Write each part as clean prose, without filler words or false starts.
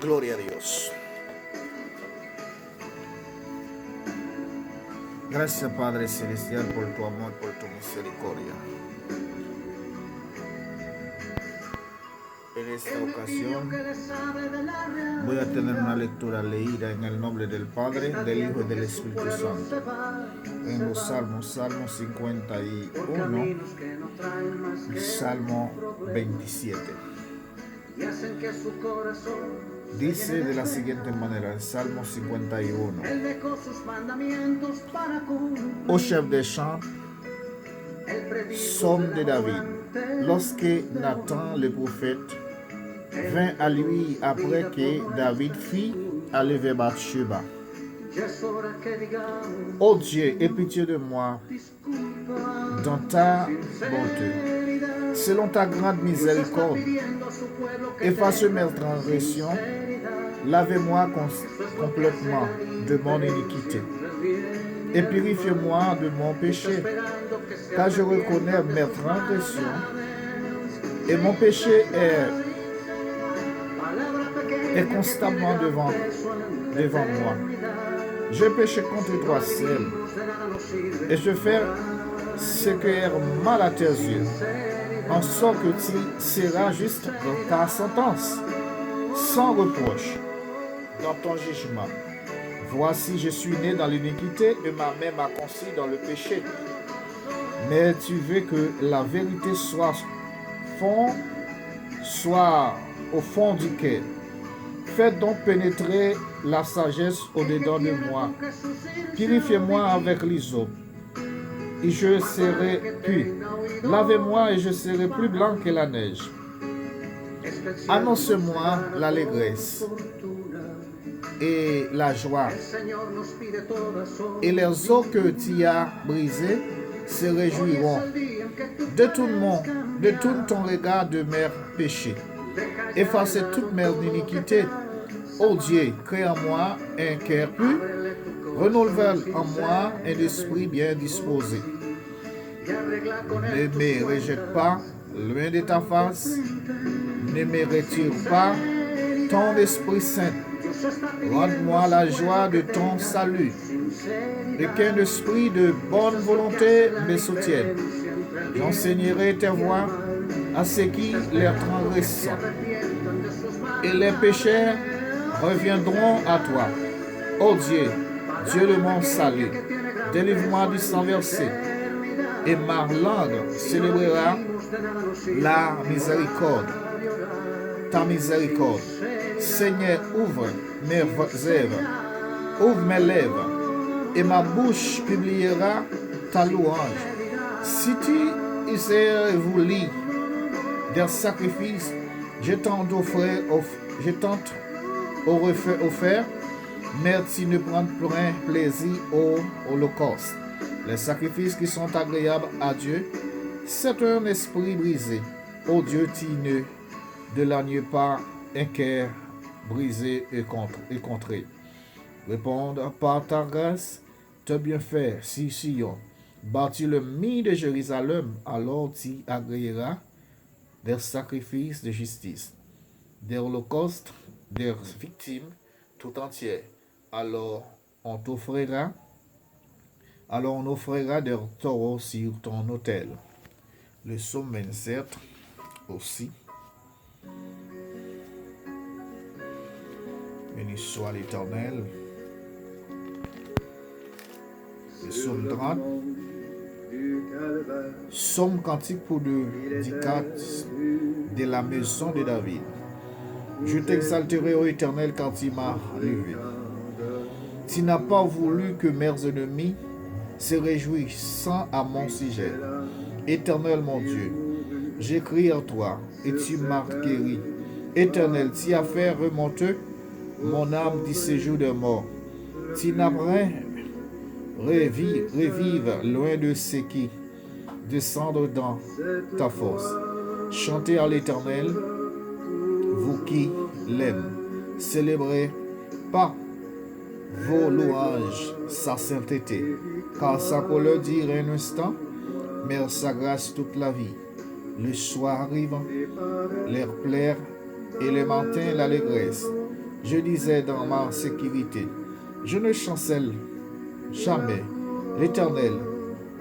Gloria a Dios. Gracias, Padre Celestial, por tu amor, por tu misericordia. En esta ocasión voy a tener una lectura leída en el nombre del Padre, del Hijo y del Espíritu Santo. En los Salmos, Salmo 51, Salmo 27. Dice de la siguiente manera, el Salmo 51. Au chef des chants, psaume de David. Lorsque Nathan le prophète vint à lui après que David fit enlever Bathsheba. Ô Dieu, aie pitié de moi dans ta bonté. Selon ta grande miséricorde, efface mes transgressions, lavez-moi complètement de mon iniquité et purifie-moi de mon péché, car je reconnais mes transgressions et mon péché est constamment devant moi. Je péché contre toi seul et je fais ce qui est mal à tes yeux, en sorte que tu seras juste dans ta sentence, sans reproche dans ton jugement. Voici, je suis né dans l'iniquité et ma mère m'a conçu dans le péché. Mais tu veux que la vérité soit au fond du cœur. Fais donc pénétrer la sagesse au-dedans de moi. Purifiez-moi avec l'hysope et je serai pur. Lavez-moi et je serai plus blanc que la neige. Annonce-moi l'allégresse et la joie. Et les eaux que tu as brisées se réjouiront. Détourne ton regard de mes péchés. Effacez toutes mes iniquités. Ô Dieu, crée en moi un cœur pur. Renouvelle en moi un esprit bien disposé. Ne me rejette pas loin de ta face. Ne me retire pas ton Esprit Saint. Rends-moi la joie de ton salut. Et qu'un esprit de bonne volonté me soutienne. J'enseignerai tes voies à ceux qui les transgressent. Et les pécheurs reviendront à toi. Ô Dieu, Dieu de mon salut, délivre-moi du sang versé. Et ma langue célébrera la miséricorde. Ta miséricorde. Seigneur, ouvre mes lèvres, ouvre mes lèvres, et ma bouche publiera ta louange. Si tu essaies voulu des sacrifices, je tente offert, mais tu ne prends point plaisir au holocauste. Les sacrifices qui sont agréables à Dieu, c'est un esprit brisé. Ô Dieu, tu ne délagnes pas un cœur brisé et contré. Répondre par ta grâce, tes bienfaits, si Sion. Bâtis le mur de Jérusalem, alors tu agréeras des sacrifices de justice, des holocaustes, des victimes tout entières. Alors on offrira des taureaux sur ton autel. Le psaume 27 aussi. Béni soit l'Éternel. Le psaume 30. Psaume cantique pour dédicace de la maison de David. Je t'exalterai, ô Éternel, quand tu m'as levé. Tu n'as pas voulu que mes ennemis se réjouissent à mon sujet. Éternel mon Dieu, j'écris en toi et tu m'as guéri. Éternel, tu as fait remonter mon âme du séjour des morts. Tu n'as rien revive loin de ceux qui descendent dans ta force. Chantez à l'Éternel, vous qui l'aimez. Célébrez par vos louanges sa sainteté, car sa colère dure un instant, mais sa grâce toute la vie. Le soir arrive, l'air plaire, et le matin l'allégresse. Je disais dans ma sécurité, je ne chancelle jamais. L'Éternel,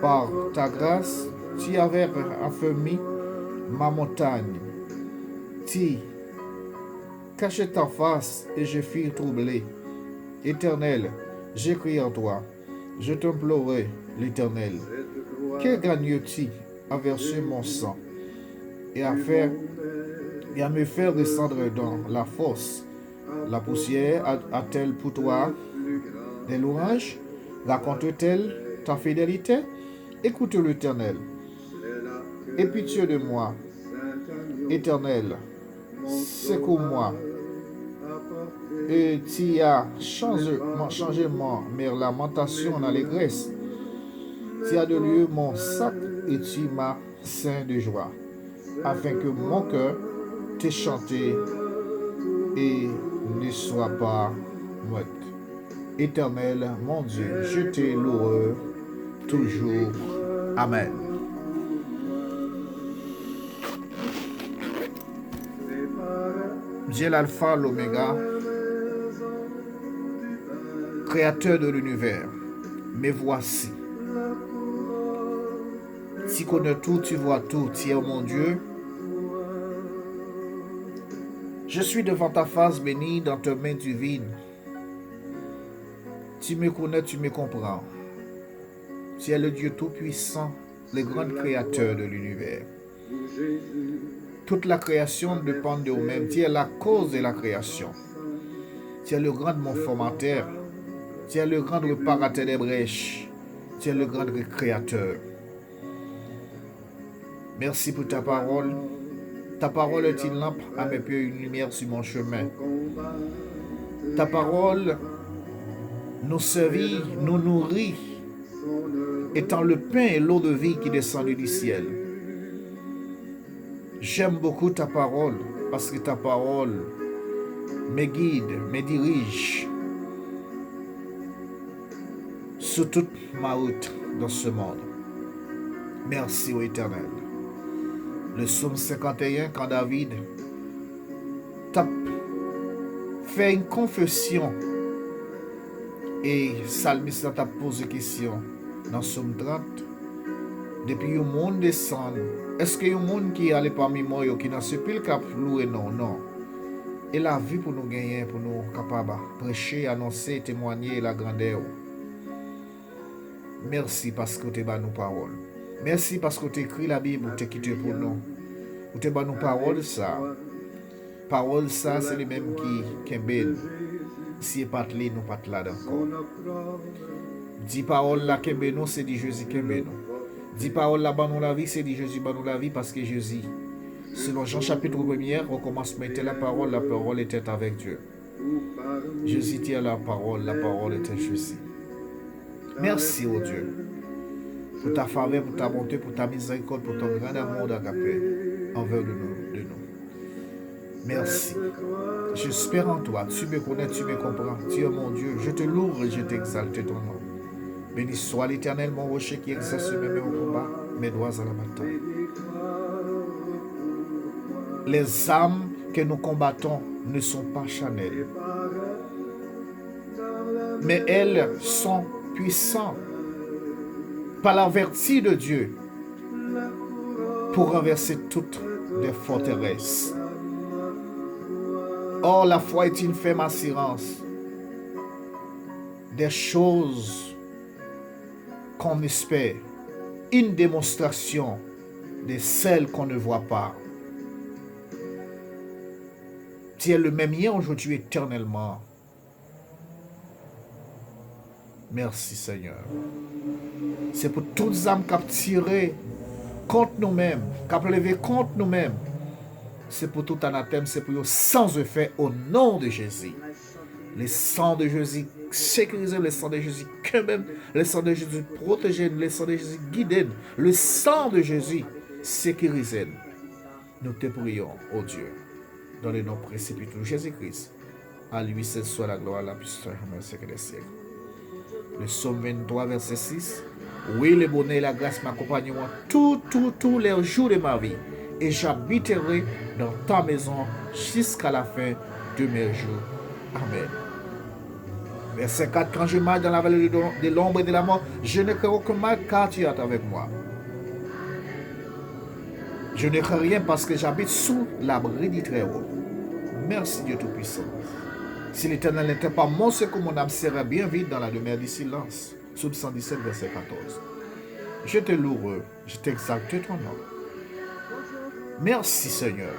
par ta grâce, tu avais affermi ma montagne. Tu cachais ta face et je fus troublé. Éternel, j'ai crié en toi. Je t'implorais, l'Éternel. Que gagnes-tu à verser mon sang et à me faire descendre dans la fosse? La poussière a-t-elle pour toi des louanges? Raconte-t-elle ta fidélité? Écoute l'Éternel. Aie pitié de moi. Éternel, secours-moi. Et tu as changé mes lamentations en allégresse. Tu as de lieu mon sac et tu m'as ceint de joie, afin que mon cœur t'ait chanté et ne soit pas muette. Éternel, mon Dieu, je t'ai loué toujours. Amen. Dieu l'alpha, l'oméga, créateur de l'univers. Me voici. Tu connais tout, tu vois tout, tu es mon Dieu. Je suis devant ta face bénie dans tes mains divines. Tu me connais, tu me comprends. Tu es le Dieu tout-puissant, le grand créateur de l'univers. Toute la création dépend de vous-même. Tu es la cause de la création. Tu es le grand mon formateur. Tu es le grand réparateur des brèches. Tu es le grand créateur. Merci pour ta parole. Ta parole est une lampe à mes pieds, une lumière sur mon chemin. Ta parole nous servit, nous nourrit, étant le pain et l'eau de vie qui descendent du ciel. J'aime beaucoup ta parole parce que ta parole me guide, me dirige sur toute ma route dans ce monde. Merci ô Éternel. Le psaume 51, quand David t'a fait une confession et Salmiste t'a posé question dans le psaume 30, depuis le monde descend, est-ce qu'il y a un monde qui est allé parmi moi qui n'a pas le cap loué? Non, non. Et la vie pour nous gagner, pour nous capables de prêcher, annoncer, témoigner la grandeur. Merci parce que tu as nos paroles. Merci parce que tu as écrit la Bible, tu as quitté pour nous. Tu as nos paroles, ça. Paroles, ça, c'est les mêmes qui belle. Si pas de nous pas là encore. 10 paroles là qui nous, c'est dit Jésus qui nous. 10 paroles là bas nous la vie, c'est dit Jésus bas nous la vie parce que Jésus. Selon Jean chapitre 1er, au commencement était la parole était avec Dieu. Jésus tient la parole était Jésus. Merci ô Dieu pour ta faveur, pour ta bonté, pour ta miséricorde, pour ton grand amour d'agapé envers de nous. Merci. J'espère en toi. Tu me connais, tu me comprends. Tu es mon Dieu. Je te loue et je t'exalte ton nom. Béni soit l'Éternel, mon rocher qui exerce mes mains au combat, mes doigts à la bataille. Les âmes que nous combattons ne sont pas charnelles, mais elles sont puissantes par la vertu de Dieu pour renverser toutes les forteresses. Or, la foi est une ferme assurance des choses qu'on espère, une démonstration de celles qu'on ne voit pas. Tu es le même hier, aujourd'hui, éternellement. Merci Seigneur. C'est pour toutes les âmes capturées contre nous-mêmes, capturées contre nous-mêmes. C'est pour tout anathème, c'est pour eux sans effet au nom de Jésus. Le sang de Jésus sécurise, le sang de Jésus quand le sang de Jésus protège, le sang de Jésus guide, le sang de Jésus sécurise. Nous te prions, ô Dieu, dans le nom précipitant de Jésus-Christ. À lui seul soit la gloire, la puissance, au siècle des siècles. Le psaume 23, verset 6. Oui, le bonheur et la grâce m'accompagneront tous les jours de ma vie. Et j'habiterai dans ta maison jusqu'à la fin de mes jours. Amen. Verset 4. Quand je marche dans la vallée de l'ombre et de la mort, je ne crains aucun mal car tu es avec moi. Je ne crains rien parce que j'habite sous l'abri du Très-Haut. Merci Dieu Tout-Puissant. Si l'Éternel n'était pas mon secours, mon âme serait bien vide dans la demeure du silence. Psaume 117, verset 14. Je te loue, je t'exalte ton nom. Merci Seigneur.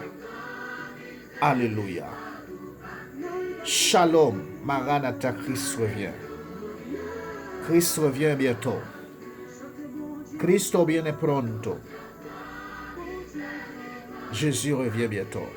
Alléluia. Shalom, Maranatha, Christ revient. Christ revient bientôt. Cristo viene pronto. Jésus revient bientôt.